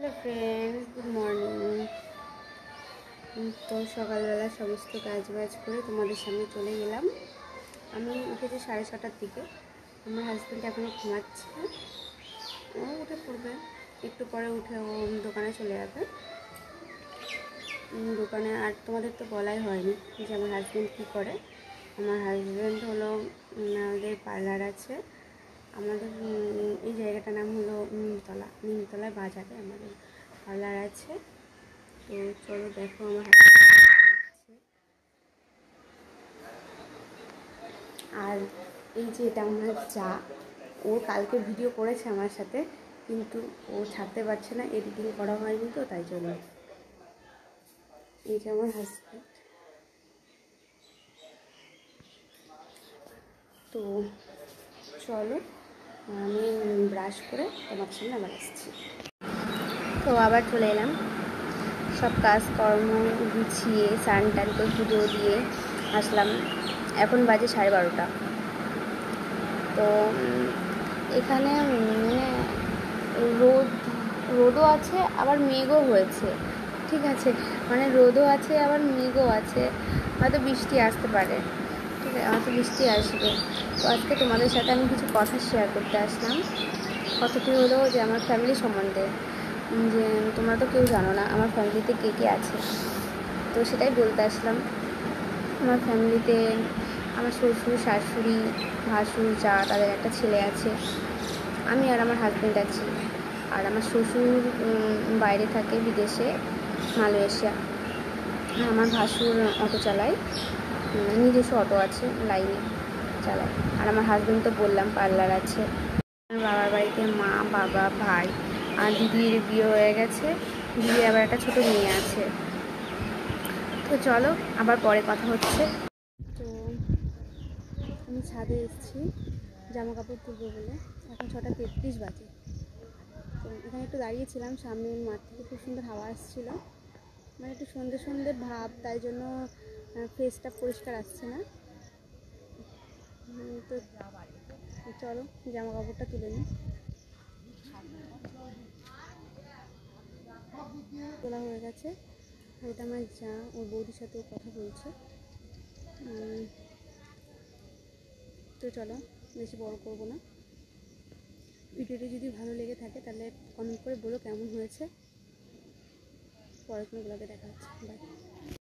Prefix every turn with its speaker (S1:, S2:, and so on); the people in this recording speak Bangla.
S1: Hello friends, good morning. তো সকালবেলা সমস্ত কাজ বাজ করে তোমাদের সামনে চলে গেলাম। আমি উঠেছি 6:30টার দিকে। আমার হাজব্যান্ড এখনও ঘুমাচ্ছে, ও উঠে পড়বে একটু পরে। উঠে ও দোকানে চলে যাবে। দোকানে আর তোমাদের তো বলাই হয়নি যে আমার হাজব্যান্ড কী করে। আমার হাজব্যান্ড হলো, আমাদের পার্লার আছে। আমাদের এই জায়গাটার নাম হলো নিমতলা বাজারে আমাদের পার্লার আছে। তো চলো দেখো আমার আর এই যে এটা আমার চা। ও কালকে ভিডিও করেছে আমার সাথে, কিন্তু ও ছাড়তে পারছে না, এডিটিং করা হয়নি তো তাই জন্য। এই যে আমার হাজব্যান্ড। তো চলো আমি ব্রাশ করে তোমার সামনে আবার আসছি। তো আবার চলে এলাম, সব কাজকর্ম গুছিয়ে স্নান টান করে পুজো দিয়ে আসলাম। এখন বাজে 12:30। তো এখানে মানে রোদও আছে আবার মেঘও হয়েছে। ঠিক আছে, মানে রোদও আছে আবার মেঘও আছে, হয়তো বৃষ্টি আসতে পারে। ঠিক আছে, হয়তো বৃষ্টি আসবে। তো আজকে তোমাদের সাথে আমি কিছু কথা শেয়ার করতে আসলাম। কথাটি হলো যে আমার ফ্যামিলি সম্বন্ধে, যে তোমরা তো কেউ জানো না আমার ফ্যামিলিতে কে কে আছে। তো সেটাই বলতে আসলাম। আমার ফ্যামিলিতে আমার শ্বশুর, শাশুড়ি, ভাসুর, যা, তাদের একটা ছেলে আছে। আমি আর আমার হাজব্যান্ড আছি। আর আমার শ্বশুর বাইরে থাকে, বিদেশে, মালয়েশিয়া। আমার ভাসুর অটো চালায়, নিজস্ব অটো আছে, লাইনে চালায়। আর আমার হাজব্যান্ড তো বললাম পার্লার আছে। আমার বাবার বাড়িতে মা, বাবা, ভাই আর দিদির বিয়ে হয়ে গেছে। দিদি আবার একটা ছোটো মেয়ে আছে। তো চলো আবার পরে কথা হচ্ছে। তো আমি ছাদে এসেছি জামা কাপড় তুলবো বলে। এখন 6:33 বাজে। তো এখানে একটু দাঁড়িয়েছিলাম, সামনের মাঠ থেকে খুব সুন্দর হাওয়া আসছিলো, মানে একটু সন্ধে সন্ধে ভাব, তাই জন্য ফেসটা পরিষ্কার আসছে না। তো চলো জামা কাপড়টা তুলে নিই। তোলা হয়ে গেছে। এটা আমার যা, ওর বৌদির সাথেও কথা বলছে। তো চলো বেশি বড় করবো না। ভিডিওটি যদি ভালো লেগে থাকে তাহলে কমেন্ট করে বলো কেমন হয়েছে। পরের কোনো ব্লগে দেখা হচ্ছে। বাই।